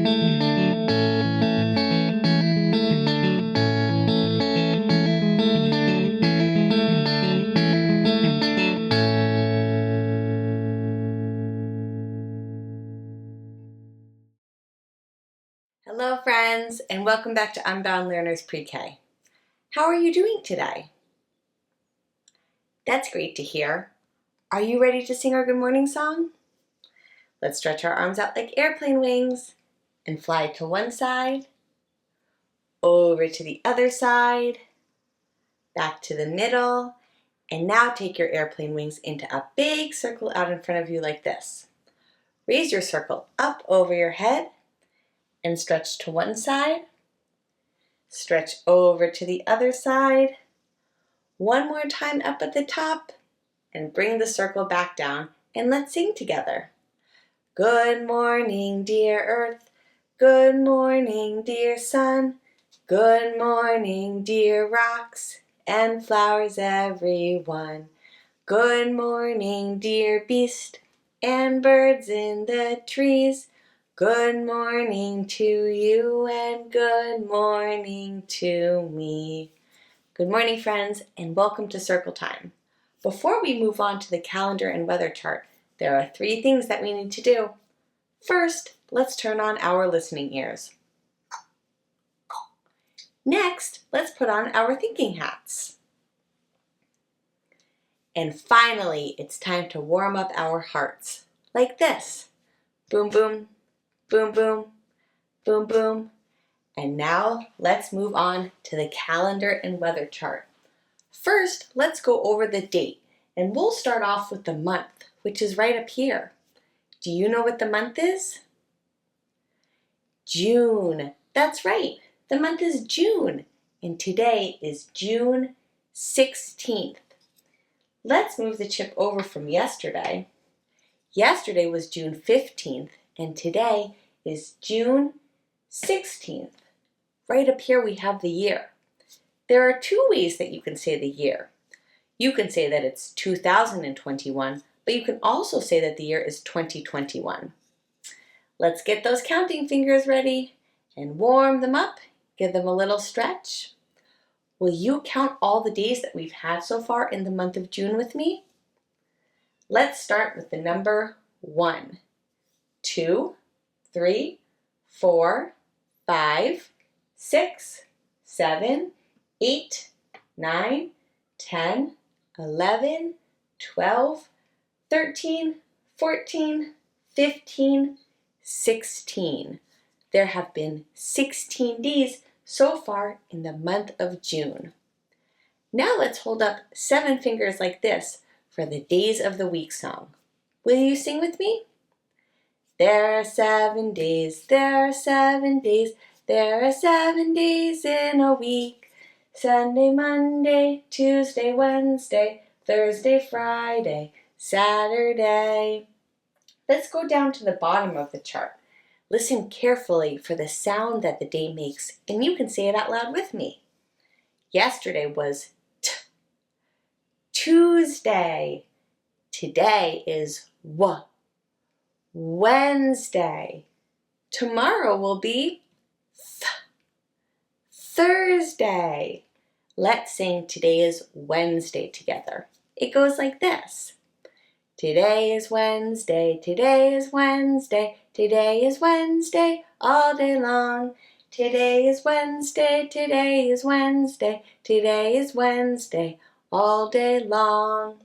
Hello friends, and welcome back to Unbound Learners Pre-K. How are you doing today? That's great to hear. Are you ready to sing our good morning song? Let's stretch our arms out like airplane wings and fly to one side, over to the other side, back to the middle, and now take your airplane wings into a big circle out in front of you like this. Raise your circle up over your head and stretch to one side. Stretch over to the other side. One more time up at the top and bring the circle back down and let's sing together. Good morning, dear earth. Good morning, dear sun. Good morning, dear rocks and flowers everyone. Good morning, dear beast and birds in the trees. Good morning to you and good morning to me. Good morning, friends, and welcome to Circle Time. Before we move on to the calendar and weather chart, there are 3 things that we need to do. First, let's turn on our listening ears. Next, let's put on our thinking hats. And finally, it's time to warm up our hearts, like this. Boom, boom. Boom, boom, boom, boom. And now let's move on to the calendar and weather chart. First, let's go over the date, and we'll start off with the month, which is right up here. Do you know what the month is? June. That's right. The month is June, and today is June 16th. Let's move the chip over from yesterday. Yesterday was June 15th, and today is June 16th. Right up here we have the year. There are 2 ways that you can say the year. You can say that it's 2021, but you can also say that the year is 2021. Let's get those counting fingers ready and warm them up. Give them a little stretch. Will you count all the days that we've had so far in the month of June with me? Let's start with the number 1, 2, 3, 4, 5, 6, 7, 8, 9, 10, 11, 12, 13, 14, 15, 16. There have been 16 days so far in the month of June. Now let's hold up 7 fingers like this for the Days of the Week song. Will you sing with me? There are 7 days, there are 7 days, there are 7 days in a week. Sunday, Monday, Tuesday, Wednesday, Thursday, Friday, Saturday. Let's go down to the bottom of the chart. Listen carefully for the sound that the day makes, and you can say it out loud with me. Yesterday was T. Tuesday. Today is W. Wednesday. Tomorrow will be Th. Thursday. Let's sing Today is Wednesday together. It goes like this. Today is Wednesday, today is Wednesday, today is Wednesday all day long. Today is Wednesday, today is Wednesday, today is Wednesday all day long.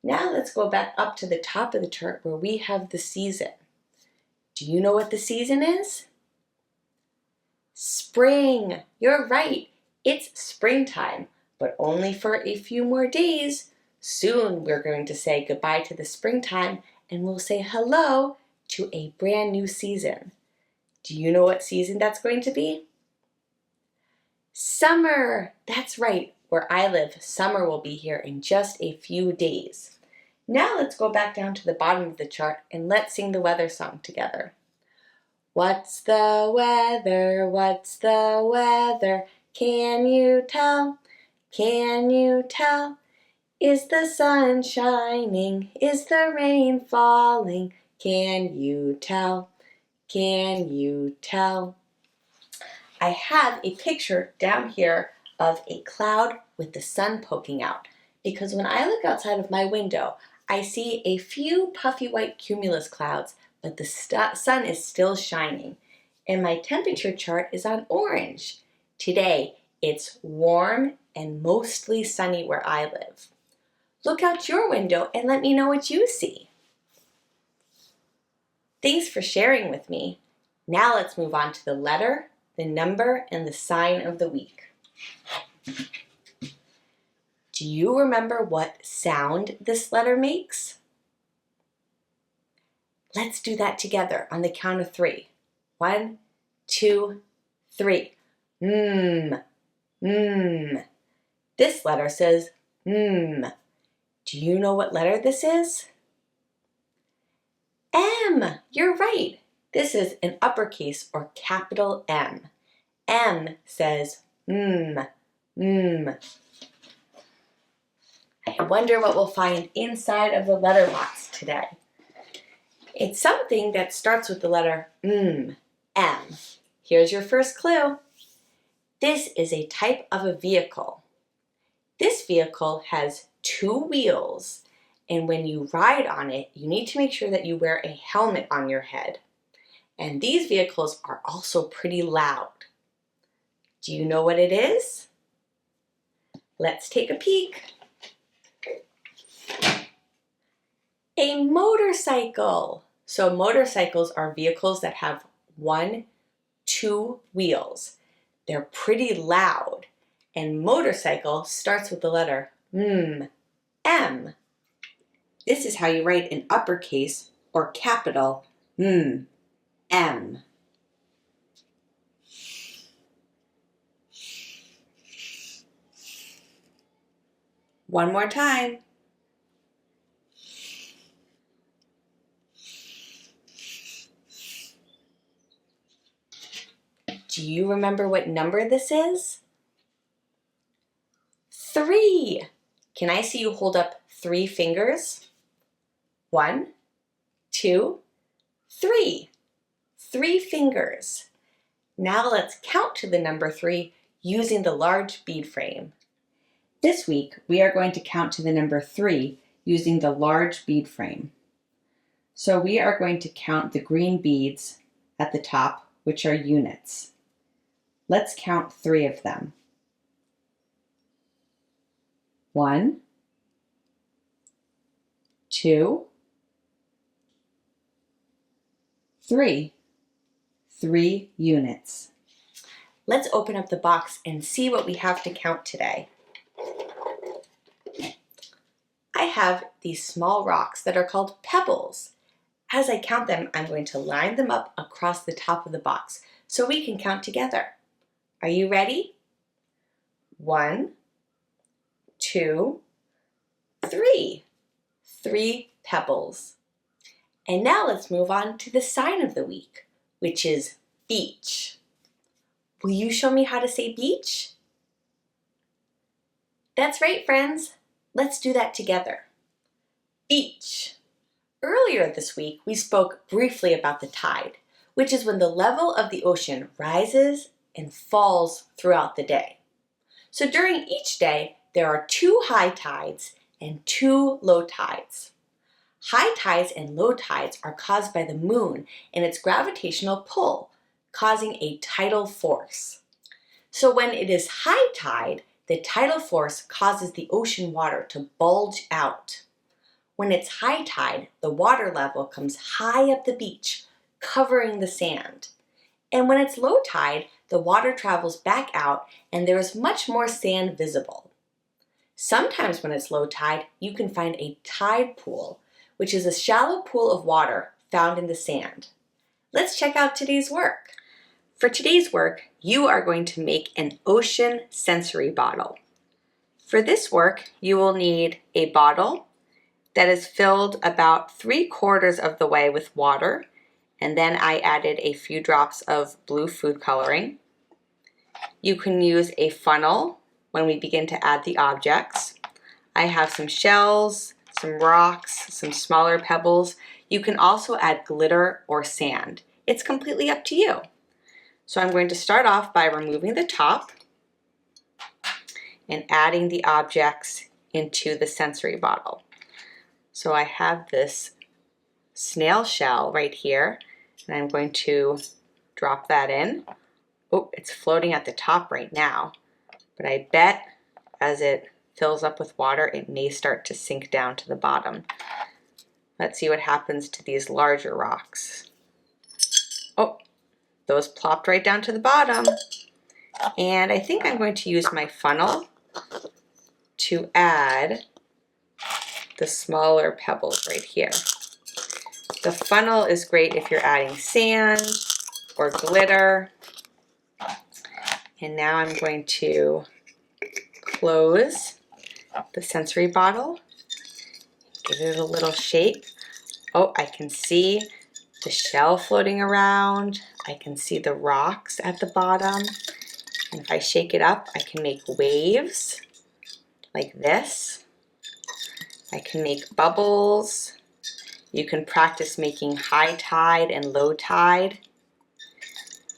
Now let's go back up to the top of the chart where we have the season. Do you know what the season is? Spring. You're right. It's springtime, but only for a few more days. Soon we're going to say goodbye to the springtime and we'll say hello to a brand new season. Do you know what season that's going to be? Summer. That's right. Where I live, summer will be here in just a few days. Now let's go back down to the bottom of the chart and let's sing the weather song together. What's the weather? What's the weather? Can you tell? Can you tell? Is the sun shining? Is the rain falling? Can you tell? Can you tell? I have a picture down here of a cloud with the sun poking out, because when I look outside of my window, I see a few puffy white cumulus clouds, but the sun is still shining. And my temperature chart is on orange. Today, it's warm and mostly sunny where I live. Look out your window and let me know what you see. Thanks for sharing with me. Now let's move on to the letter, the number, and the sign of the week. Do you remember what sound this letter makes? Let's do that together on the count of 3. 1, 2, 3. Mm. This letter says mm. Do you know what letter this is? M. You're right. This is an uppercase or capital M. M says mm. I wonder what we'll find inside of the letter box today. It's something that starts with the letter M. Here's your first clue. This is a type of a vehicle. This vehicle has 2 wheels, and when you ride on it, you need to make sure that you wear a helmet on your head. And these vehicles are also pretty loud. Do you know what it is? Let's take a peek. A motorcycle. So motorcycles are vehicles that have 1, 2 wheels. They're pretty loud. And motorcycle starts with the letter M. This is how you write an uppercase or capital M. One more time. Do you remember what number this is? 3. Can I see you hold up 3 fingers? 1, 2, 3. 3 fingers. Now let's count to the number 3 using the large bead frame. This week, we are going to count to the number 3 using the large bead frame. So we are going to count the green beads at the top, which are units. Let's count 3 of them. 1, 2, 3. 3 units. Let's open up the box and see what we have to count today. I have these small rocks that are called pebbles. As I count them, I'm going to line them up across the top of the box so we can count together. Are you ready? 1, 2, 3. 3 pebbles. And now let's move on to the sign of the week, which is beach. Will you show me how to say beach? That's right, friends. Let's do that together. Beach. Earlier this week, we spoke briefly about the tide, which is when the level of the ocean rises and falls throughout the day. So during each day, there are 2 high tides and 2 low tides. High tides and low tides are caused by the moon and its gravitational pull, causing a tidal force. So when it is high tide, the tidal force causes the ocean water to bulge out. When it's high tide, the water level comes high up the beach, covering the sand. And when it's low tide, the water travels back out and there is much more sand visible. Sometimes when it's low tide, you can find a tide pool, which is a shallow pool of water found in the sand. Let's check out today's work. For today's work, you are going to make an ocean sensory bottle. For this work, you will need a bottle that is filled about 3/4 of the way with water, and then I added a few drops of blue food coloring. You can use a funnel when we begin to add the objects. I have some shells, some rocks, some smaller pebbles. You can also add glitter or sand. It's completely up to you. So I'm going to start off by removing the top and adding the objects into the sensory bottle. So I have this snail shell right here, and I'm going to drop that in. Oh, it's floating at the top right now, but I bet as it fills up with water, it may start to sink down to the bottom. Let's see what happens to these larger rocks. Oh, those plopped right down to the bottom. And I think I'm going to use my funnel to add the smaller pebbles right here. The funnel is great if you're adding sand or glitter. And now I'm going to close the sensory bottle, give it a little shake. Oh, I can see the shell floating around. I can see the rocks at the bottom. And if I shake it up, I can make waves like this. I can make bubbles. You can practice making high tide and low tide.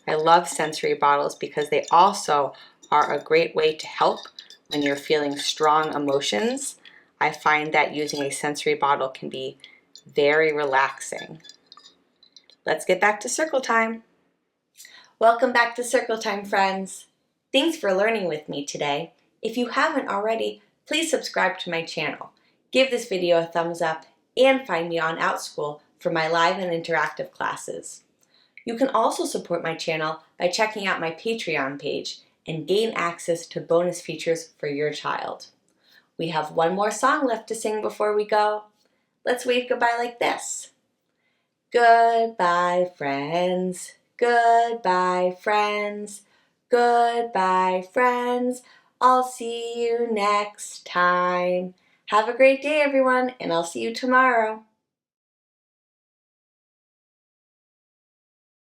I love sensory bottles because they also are a great way to help when you're feeling strong emotions. I find that using a sensory bottle can be very relaxing. Let's get back to circle time. Welcome back to circle time, friends. Thanks for learning with me today. If you haven't already, please subscribe to my channel. Give this video a thumbs up and find me on OutSchool for my live and interactive classes. You can also support my channel by checking out my Patreon page and gain access to bonus features for your child. We have one more song left to sing before we go. Let's wave goodbye like this. Goodbye, friends. Goodbye, friends. Goodbye, friends. I'll see you next time. Have a great day, everyone, and I'll see you tomorrow.